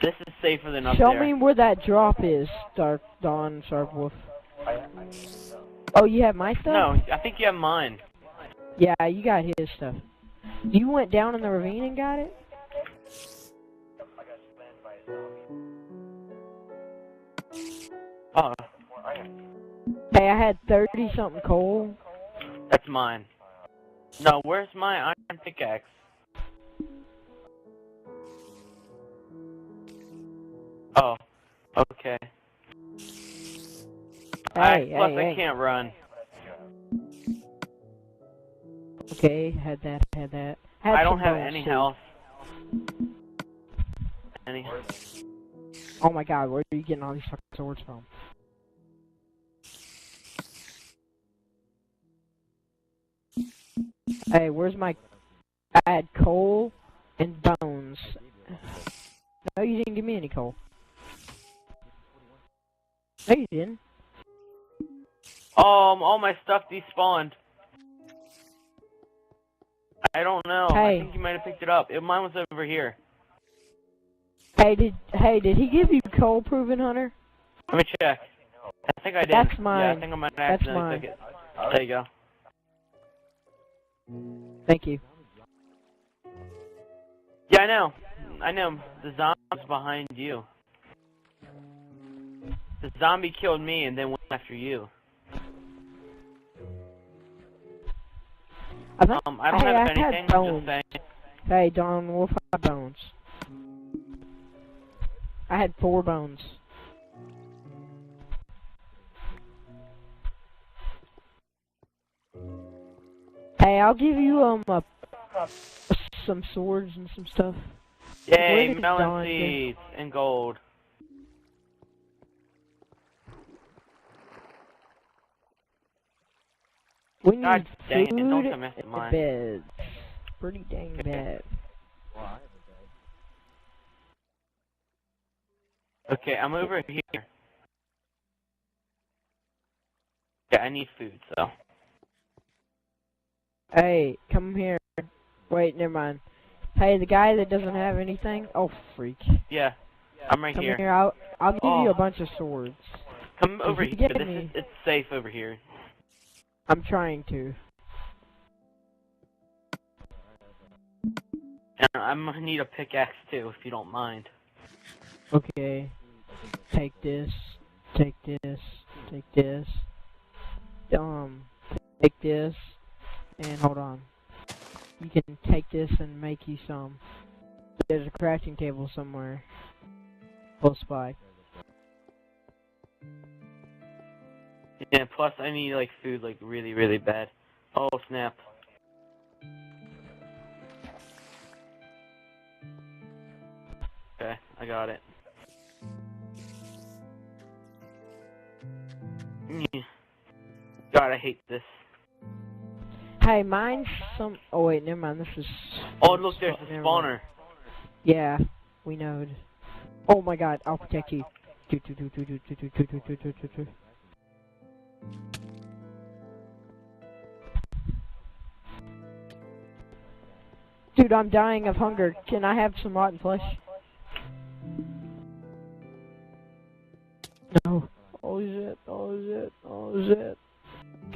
This is safer than up Show there. me where that drop is, Dark Dawn, Sharp Wolf. Oh, you have my stuff? No, I think you have mine. Yeah, you got his stuff. You went down in the ravine and got it? Oh. Hey, I had 30-something coal. That's mine. No, where's my iron pickaxe? Oh. Okay. Hey, Plus, hey, I can't run. Okay, had that. Had I don't some have bones, any too. health. Oh my god, where are you getting all these fucking swords from? Hey, where's my... I had coal and bones. No, you didn't give me any coal. No, you didn't. All my stuff despawned. I don't know. Hey. I think you might have picked it up. Mine was over here. Hey, did he give you coal, Proven Hunter? Let me check. I think I did. That's mine. Yeah, I think I might have accidentally took it. There you go. Thank you. Yeah, I know. I know. The zombie's behind you. The zombie killed me and then went after you. I don't have anything. Just saying. Hey, Dawn Wolf, I had bones. I had 4 bones. Hey, I'll give you some swords and some stuff. Yay, melon seeds and gold. We need God dang it, food don't mess with and mine. beds. Pretty dang bad. Okay, I'm over here. Yeah, I need food, so. Hey, come here. Wait, never mind. Hey, the guy that doesn't have anything. Oh, freak. Yeah, I'm right here. Come here. I'll give you a bunch of swords. Come over here. It's safe over here. I'm trying to. And I'm gonna need a pickaxe too, if you don't mind. Okay. Take this. Take this. Take this. Take this. And hold on. You can take this and make you some. There's a crafting table somewhere close by. Yeah, plus I need like food like really, really bad. Oh snap. Okay, I got it. God, I hate this. Hey, mine's some... Oh, wait, never mind. This is... Oh, look, there's a spawner. Yeah, we know. Oh, my God. I'll protect you. Dude, I'm dying of hunger. Can I have some rotten flesh? No. Oh, shit. Oh, shit. Oh, shit.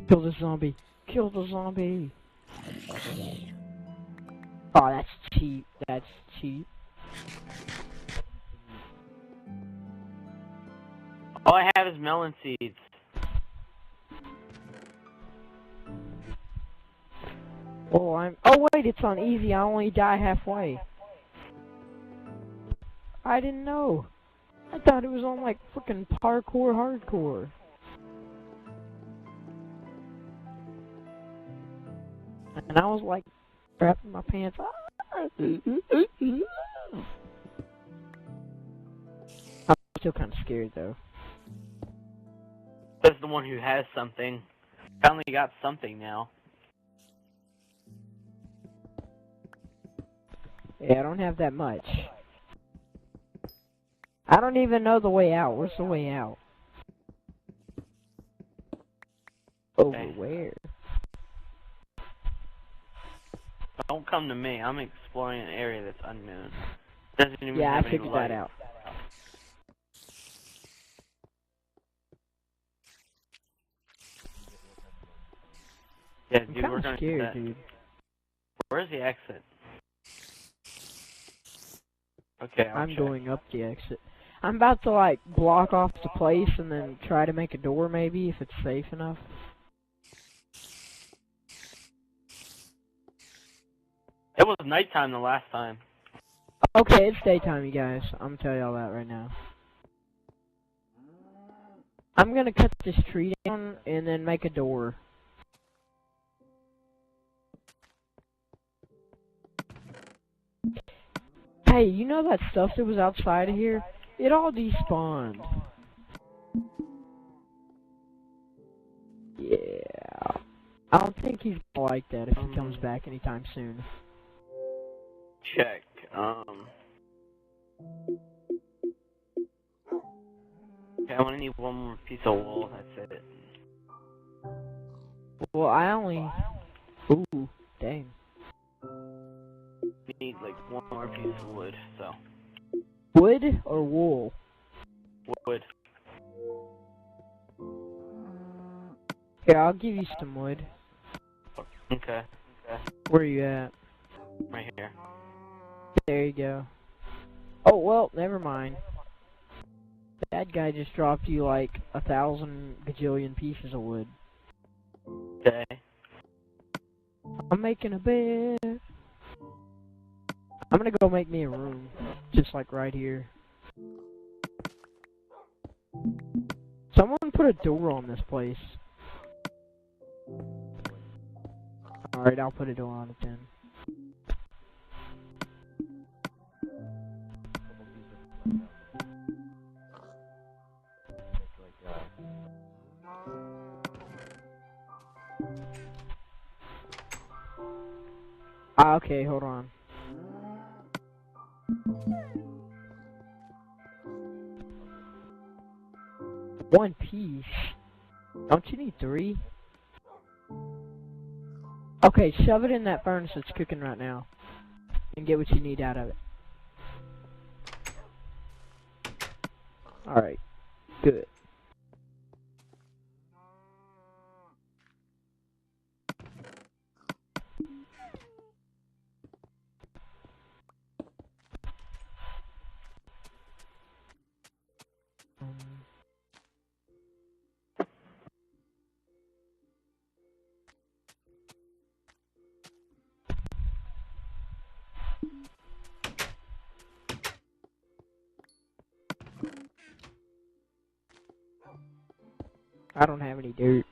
Kill the zombie. Kill the zombie. Oh, that's cheap. That's cheap. All I have is melon seeds. Oh, wait, it's on easy. I only die halfway. I didn't know. I thought it was on, like, frickin' parkour hardcore. And I was, like, wrapping my pants. I'm still kind of scared, though. That's the one who has something. Finally got something now. Yeah, I don't have that much. I don't even know the way out. Where's the way out? Over where? Don't come to me. I'm exploring an area that's unknown. Doesn't even have any light. I figured that out. Yeah, I'm dude, we're kind of gonna do scared, that. dude. Where's the exit? Okay, I'll I'm check. going up the exit. I'm about to, like, block off the place and then try to make a door, maybe, if it's safe enough. It was nighttime the last time. Okay, it's daytime, you guys. I'm gonna tell y'all that right now. I'm gonna cut this tree down and then make a door. Hey, you know that stuff that was outside of here? It all despawned. Yeah. I don't think he's gonna like that if he comes back anytime soon. Check. Okay, I'm gonna need one more piece of wool. That's it. Well, I only... Ooh, dang. Need like one more piece of wood. So. Wood or wool? Wood. Here, I'll give you some wood. Okay. Where are you at? Right here. There you go. Oh, well, never mind. That guy just dropped you like 1,000 gajillion pieces of wood. Okay. I'm making a bed. I'm gonna go make me a room. Just like right here. Someone put a door on this place. Alright, I'll put a door on it then. Ah, okay, hold on. One piece? Don't you need 3? Okay, shove it in that furnace that's cooking right now. And get what you need out of it. Alright, good. I don't have any dirt.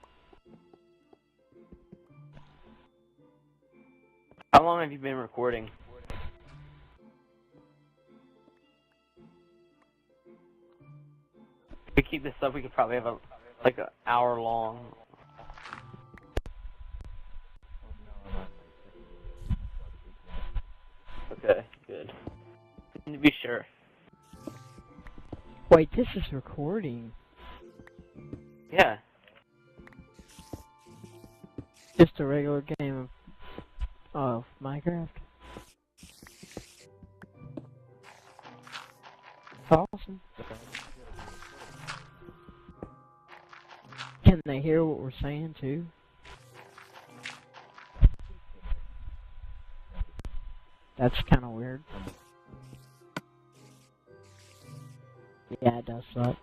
How long have you been recording? If we keep this up, we could probably have like an hour long. Okay, good. To be sure. Wait, this is recording. Yeah. Just a regular game of Minecraft. Awesome. Can they hear what we're saying too? That's kind of weird. Yeah, it does suck.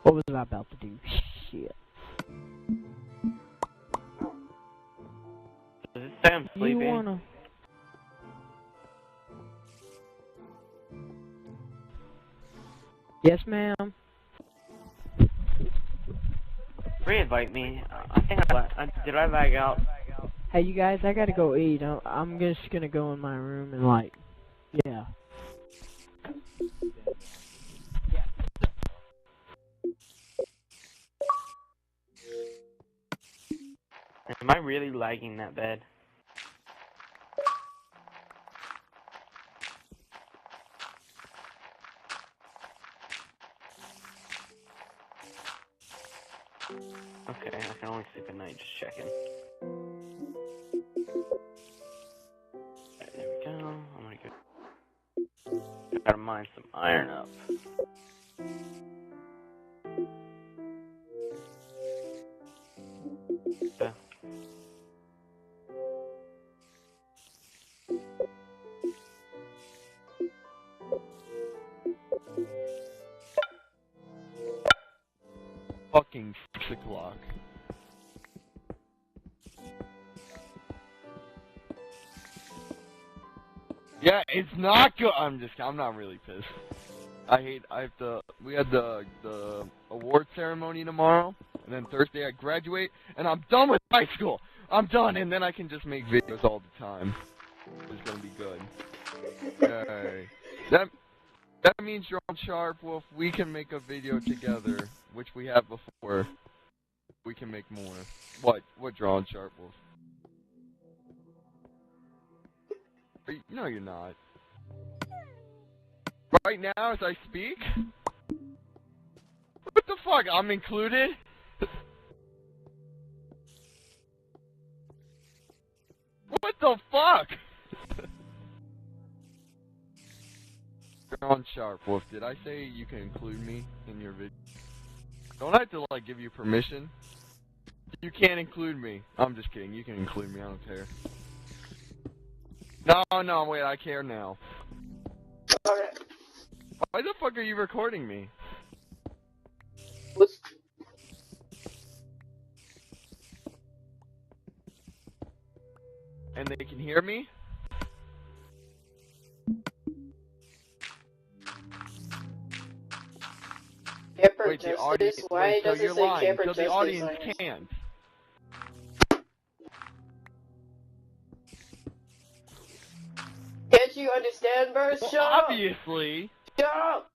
What was I about to do? Shit. Does it say I'm You sleeping? wanna... Yes, ma'am. Re-invite me. I think did I lag out? Hey, you guys, I gotta go eat. I'm just gonna go in my room and, like, yeah. Am I really lagging that bad? Okay, I can only sleep at night, just checking. Alright, there we go. I'm gonna go. Gotta mine some iron up. Okay. Fucking 6 o'clock. Yeah, it's not good. I'm not really pissed. We had the award ceremony tomorrow, and then Thursday I graduate, and I'm done with high school. I'm done, and then I can just make videos all the time. It's gonna be good. Okay. That means you're on Sharp Wolf. We can make a video together, which we have before. We can make more. What Drawn Sharp Wolf? No, you're not. Right now, as I speak? What the fuck? I'm included? What the fuck? Drawn Sharp Wolf, did I say you can include me in your video? Don't I have to, like, give you permission? You can't include me. I'm just kidding. You can include me. I don't care. No, wait. I care now. Alright. Why the fuck are you recording me? What's... And they can hear me? Camper Wait, the Justice? audience. Why Wait, so does it you're say lying. Camper So Justice the audience on it? can't. Can't you understand, bro? Well, Shut up! obviously. Shut up!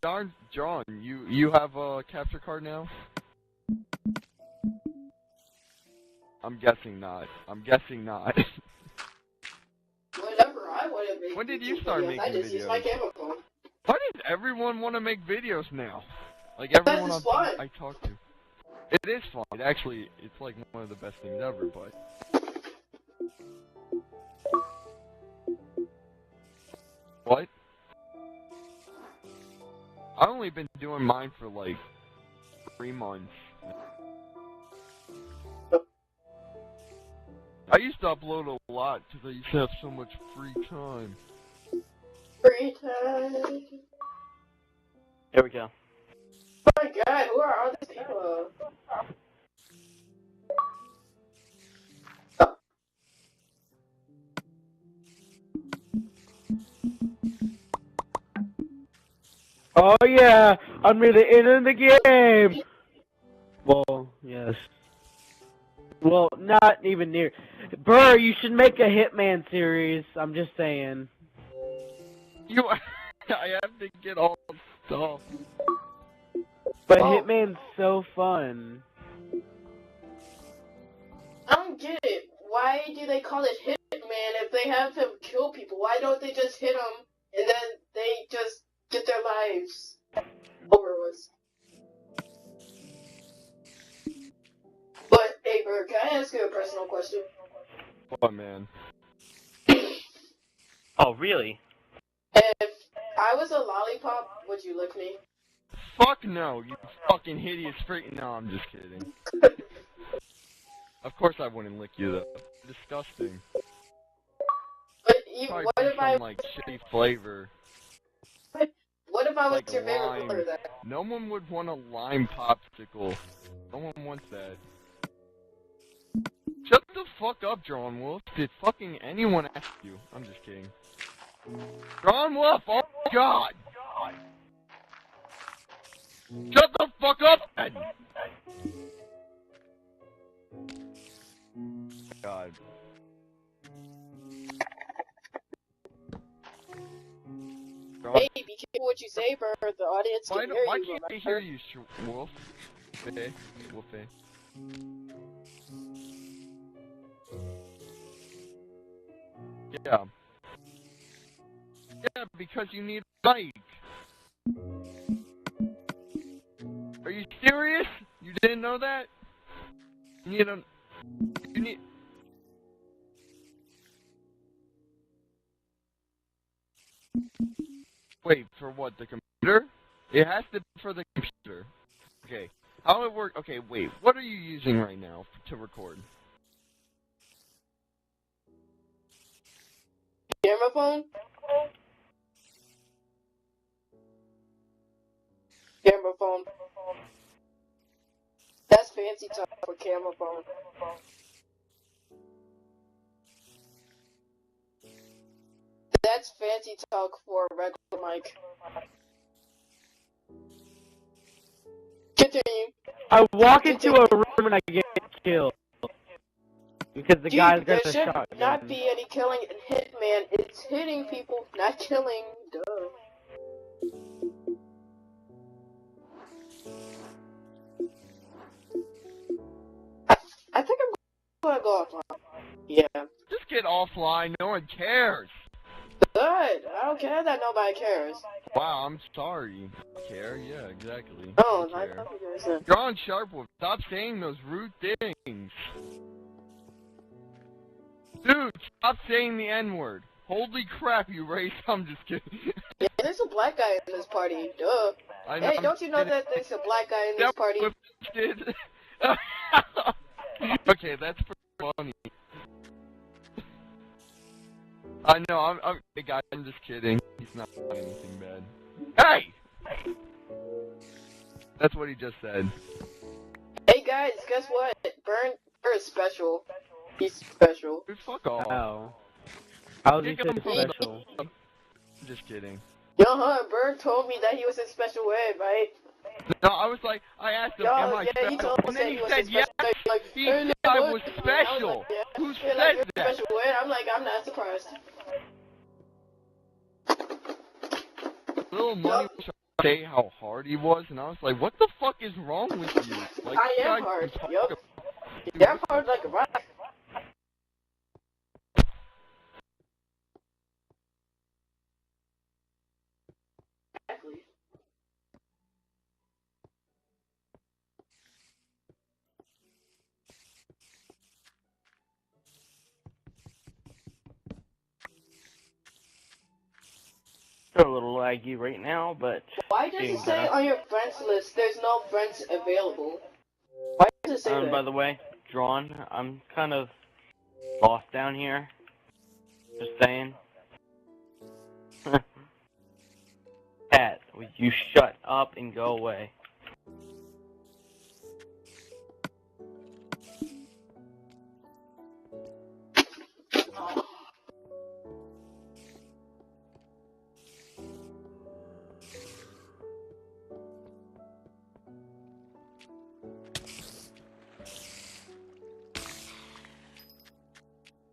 Darn, John, you have a capture card now? I'm guessing not. Whenever I want to make When did YouTube you start videos, making I just use my videos? camera phone. Why does everyone want to make videos now? Like Because everyone it's fun. I talk to. It is fun. It's like one of the best things ever, but... What? I've only been doing mine for like 3 months. I used to upload a lot because I used to have so much free time. Free time. There we go. Oh my god, who are all these people? Oh yeah, I'm near the end of the game. Well, yes. Well, not even near. Burr, you should make a Hitman series. I'm just saying. I have to get all the stuff. But Oh. Hitman's so fun. I don't get it. Why do they call it Hitman if they have him kill people? Why don't they just hit him and then they just get their lives over with? But, hey, Bert, can I ask you a personal question? What, man? Oh, really? If I was a lollipop, would you lick me? Fuck no, you fucking hideous freak. No, I'm just kidding. Of course I wouldn't lick you, though. Disgusting. But Probably what be if I some, like, shitty flavor. what if I was like your favorite lime. flavor then? No one would want a lime popsicle. No one wants that. Shut the fuck up, John Wolf. Did fucking anyone ask you? I'm just kidding. John Wolf, oh my god! Shut the fuck up, then! God. John, Hey, be careful what you say, Bert. The audience why can hear why you. can't they hear you, Wolf? Wolfie. Wolfie. Yeah. Yeah, because you need a mic. Are you serious? You didn't know that? You know, you need. Wait, for what? The computer? It has to be for the computer. Okay. How it work? Okay, wait. What are you using right now to record? Camera phone? Camera phone. That's fancy talk for camera phone. That's fancy talk for a regular mic. Continue. I walk into a room and I get killed. Because the guy's Dude, got there the should shotgun. not be any killing in Hitman. It's hitting people, not killing. Duh. I think I'm gonna go offline. Yeah. Just get offline. No one cares. Good. I don't care that nobody cares. Wow, I'm sorry. Care? Yeah, exactly. Oh, I I care. thought you guys said. You're on Sharpwood. Stop saying those rude things. Dude, stop saying the N-word. Holy crap, you race. I'm just kidding. Yeah, there's a black guy in this party. Duh. I know, Hey, I'm don't you know kidding. that there's a black guy in this party? Did. Okay, that's pretty funny. I know, I'm hey guys, I'm just kidding. He's not doing anything bad. Hey! That's what he just said. Hey guys, guess what? Burn is special. He's special. Dude, fuck off. Oh. How was he Kick so him from the- special? I'm just kidding. Burn told me that he was in special way, right? No, I was like, I asked him, Yo, am I yeah, he special? told me And then that he he was said in yes. special way. Like, He hey, said I look. was I was special. like, yeah, Who yeah, said like, you're that? special way. I'm like, I'm not surprised. Little money was trying to say how hard he was, and I was like, what the fuck is wrong with you? Like, I am guys hard. can talk Yup. about- Yeah, I'm hard like a rock. Exactly. They're a little laggy right now, but Why does getting it say better. on your friends list there's no friends available? Why does it say that? By the way, Drawn, I'm kind of lost down here. Just saying. Pat, would you shut up and go away?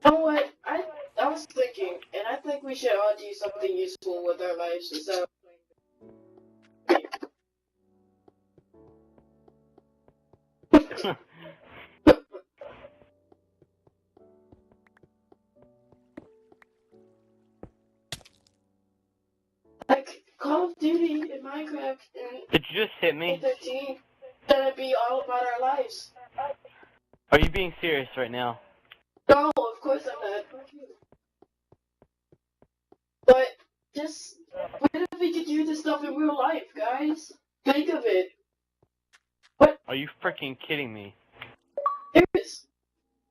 You know what? I was thinking, and I think we should all do something useful with our lives instead of like Call of Duty and Minecraft and Did you just hit me? 13. That'd be all about our lives. Are you being serious right now? No, of course I'm not. But just what if we could do this stuff in real life, guys? Think of it. Are you freaking kidding me?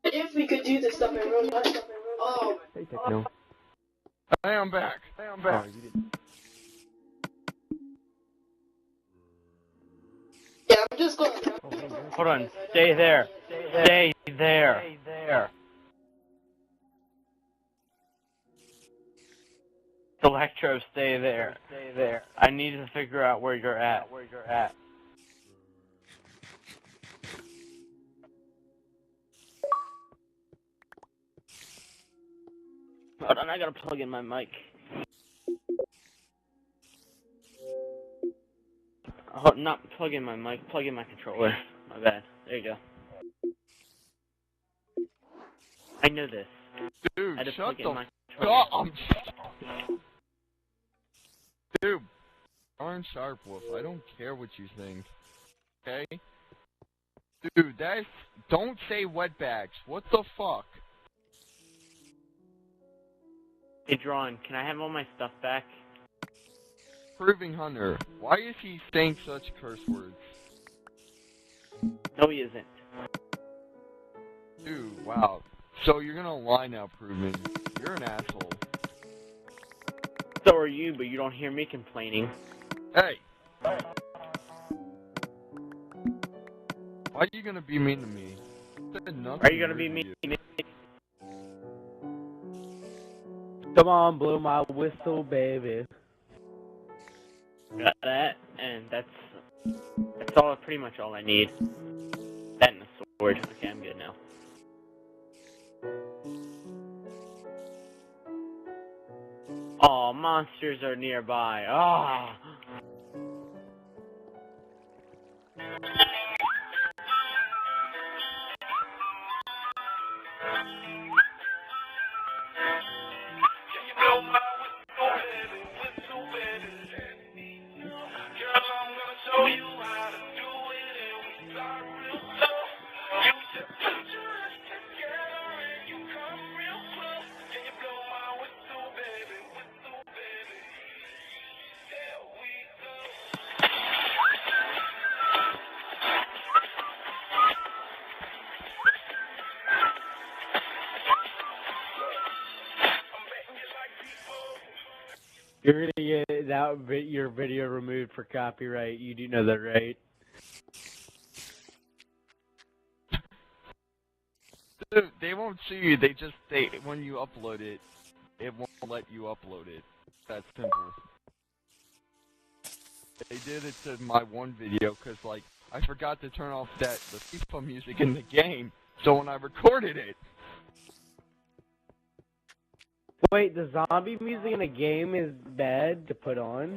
If we could do this stuff in real life. Oh, Hey, Techno. Hey, I'm back. Oh, yeah, I'm just going. hold on. Stay there. Stay there. Electro, stay there. I need to figure out where you're at. Hold on, I gotta plug in my mic. Not plug in my mic, plug in my controller. My bad. There you go. I know this. I Dude, had to shut plug in the my fuck controller. up. Dude, darn Sharp Wolf, I don't care what you think. Okay? Dude, that's... Don't say wetbacks. What the fuck? Hey, Drawn, can I have all my stuff back? Proving Hunter. Why is he saying such curse words? No, he isn't. Dude, wow. So you're gonna lie now, Proving. You're an asshole. So are you, but you don't hear me complaining. Hey! Why are you gonna be mean to me? Are you gonna be mean? Come on, blow my whistle, baby. Got that, and that's all. Pretty much all I need. That and a sword. Okay, I'm good now. Oh, monsters are nearby. Ah. You're gonna get your video removed for copyright. You do know that, right? Dude, they won't see you. When you upload it, it won't let you upload it. That's simple. They did it to my one video because, like, I forgot to turn off the FIFA music in the game. So when I recorded it. Wait, the zombie music in a game is bad to put on?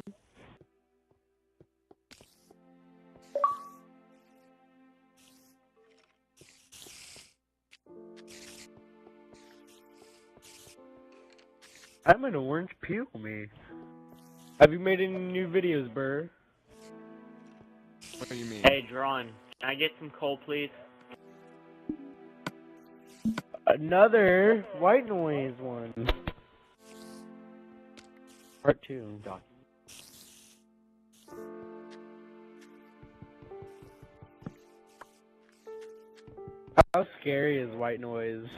I'm an orange peel, me. Have you made any new videos, Burr? What do you mean? Hey, Drawn, can I get some coal, please? Another white noise one. Part 2. How scary is white noise?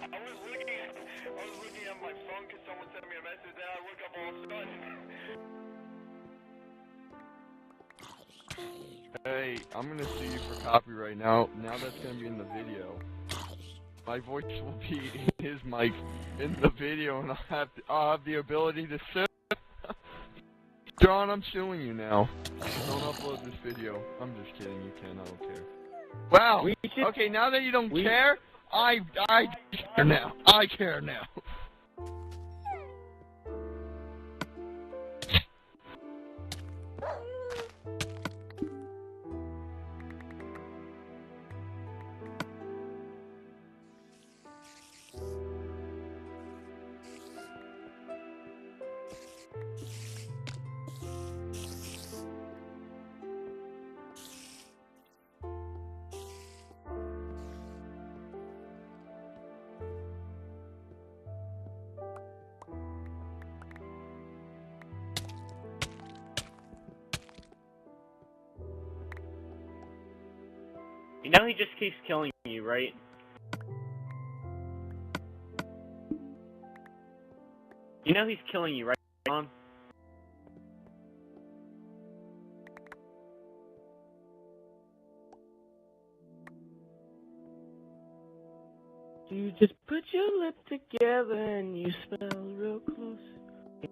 I was looking at my phone because someone sent me a message and I woke up all of a sudden. Hey, I'm gonna sue you for copyright now. Now that's gonna be in the video. My voice will be in his mic in the video, and I'll have the ability to sue. John, I'm suing you now. Don't upload this video. I'm just kidding. You can. I don't care. Wow. Okay, now that you don't care, I care now. I care now. You know he just keeps killing you, right? You know he's killing you, right, Mom? You just put your lips together and you smell real close.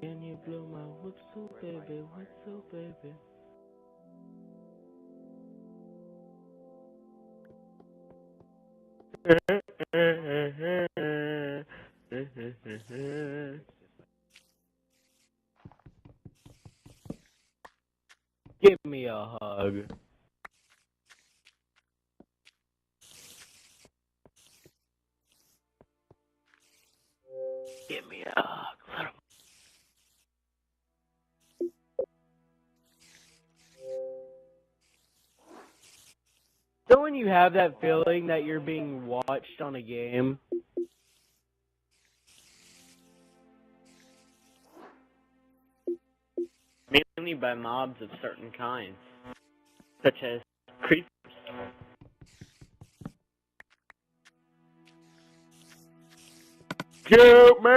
Can you blow my whistle, baby, whistle, baby? Give me a hug. Give me a hug, little. when you have that feeling that you're being watched on a game? Mainly by mobs of certain kinds, such as creepers. Shoot me!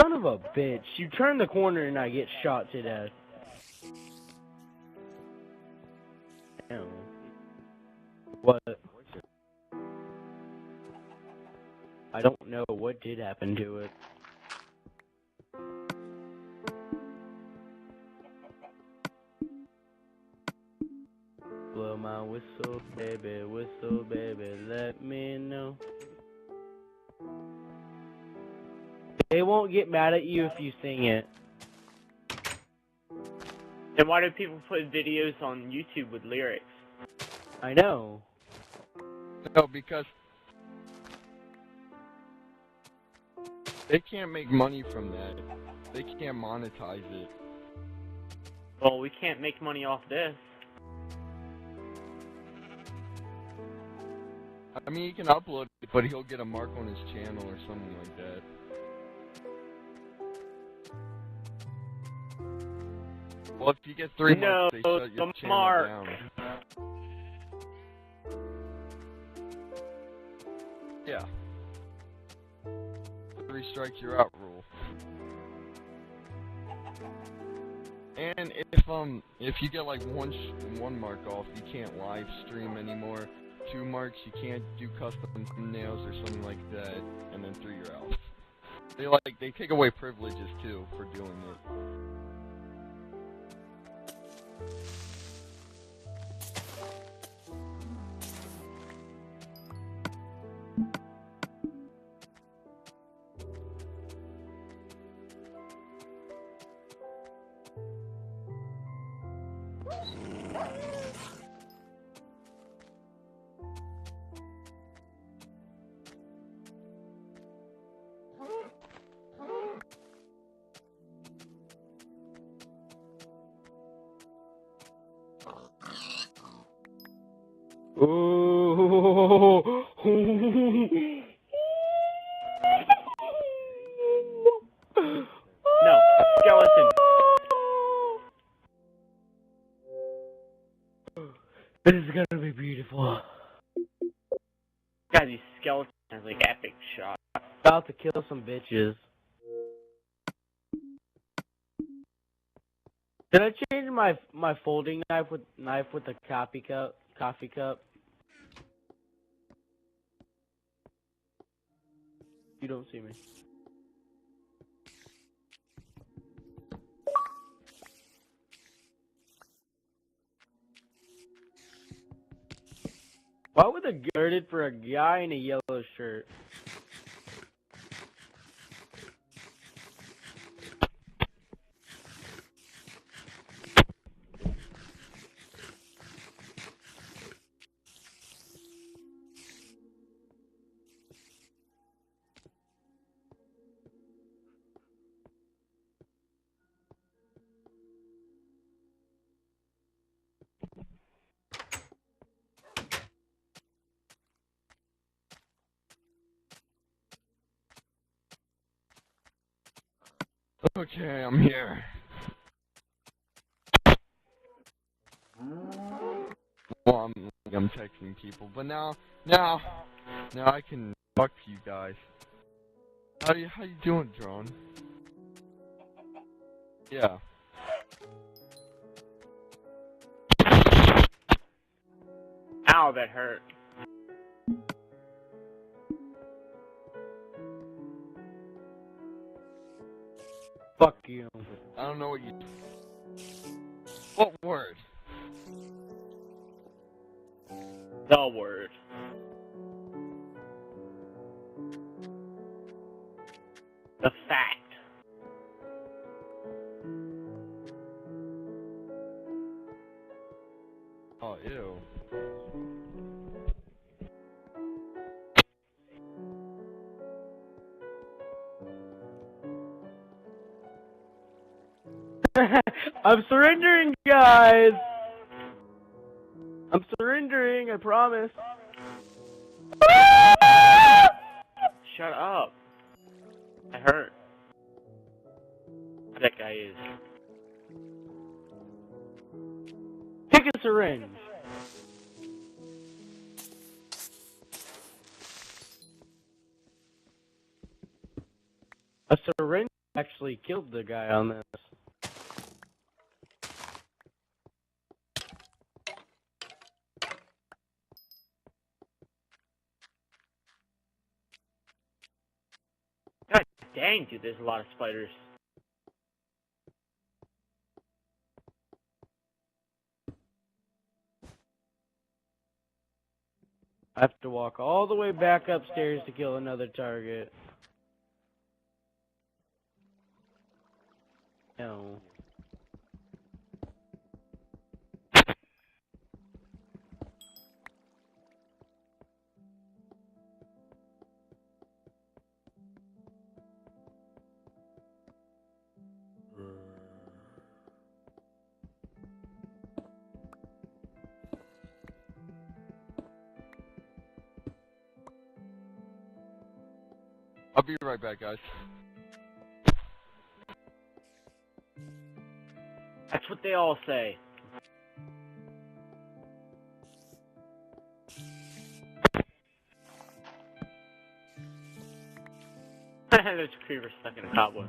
Son of a bitch, you turn the corner and I get shot to death. Damn. What? I don't know what did happen to it. Blow my whistle, baby, let me know. They won't get mad at you if you sing it. Then why do people put videos on YouTube with lyrics? I know. No, because they can't make money from that. They can't monetize it. Well, we can't make money off this. I mean, he can upload it, but he'll get a mark on his channel or something like that. Well, if you get 3 marks, they shut your channel down. Yeah. 3 strikes, you're out rule. And if you get like one mark off, you can't live stream anymore. 2 marks, you can't do custom thumbnails or something like that, and then 3 you're out. They take away privileges too for doing it. Ooh. No, skeleton. This is gonna be beautiful. God, these skeletons are like epic shots. About to kill some bitches. Did I change my folding knife with a coffee cup? You don't see me. Why would they guard it for a guy in a yellow shirt? Okay, I'm here. Well, I'm texting people, but now I can talk to you guys. How you doing, Drone? Yeah. Ow, that hurt. Fuck you. I don't know what you. What word? The word. The fact. Oh, ew. I'm surrendering, guys! I'm surrendering, I promise. Shut up. I hurt. Who that guy is. Take a syringe. A syringe actually killed the guy on this. God dang, dude, there's a lot of spiders. I have to walk all the way back upstairs to kill another target. No. I'll be right back, guys. That's what they all say. There's a creeper stuck in a cobweb.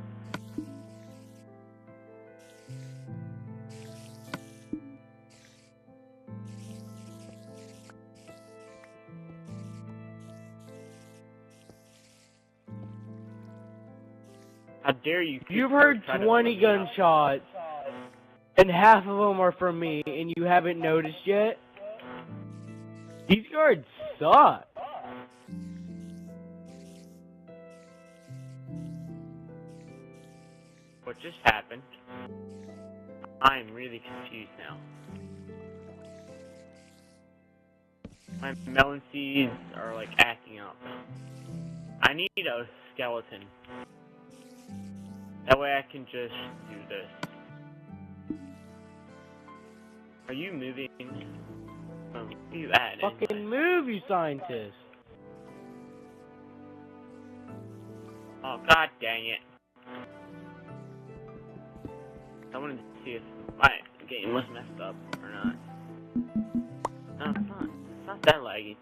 How dare you? You've heard try to 20 blow me out. gunshots, and half of them are from me, and you haven't noticed yet? These guards suck. What just happened? I'm really confused now. My melon seeds are like acting up. I need a skeleton. That way I can just do this. Are you moving? Where are you at? Fucking move, you scientist. Oh, god dang it. I wanted to see if my game was messed up or not. No, it's not. It's not that laggy.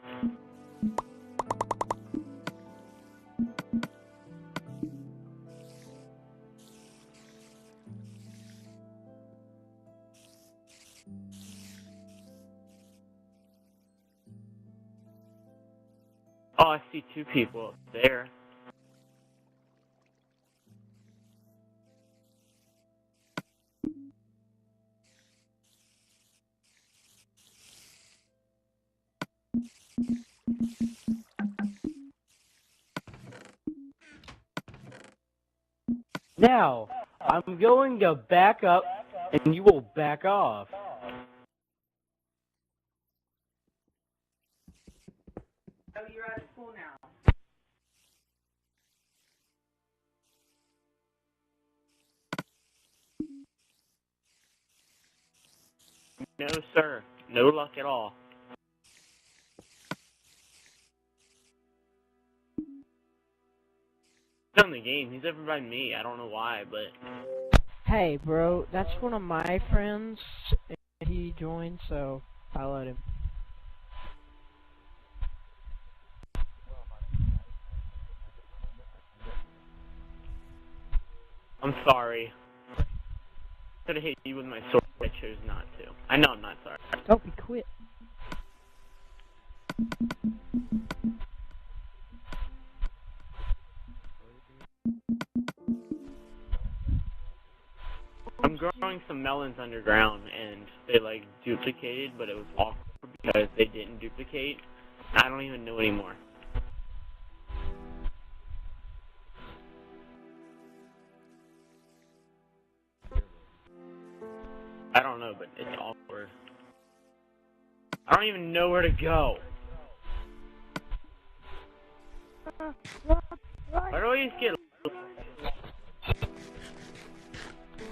Oh, I see two people up there. Now, I'm going to back up, and you will back off. Oh, you're out of school now. No, sir. No luck at all. He's on the game. He's over by me. I don't know why, but... Hey, bro, that's one of my friends. He joined, so I let him. I'm sorry. Could have hit you with my sword, but I chose not to. I know I'm not sorry. Oh, he quit. I'm growing some melons underground, and they, like, duplicated, but it was awkward because they didn't duplicate. I don't even know anymore. I don't know, but it's awkward. I don't even know where to go. Why do I always get...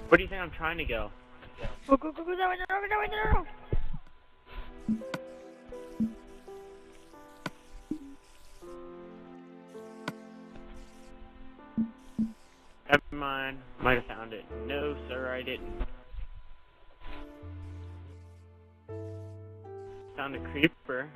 Where do you think I'm trying to go? Go, go, go, go, that way, that way, that way, that way. Never mind. Might have found it. No, sir, I didn't. Found a creeper.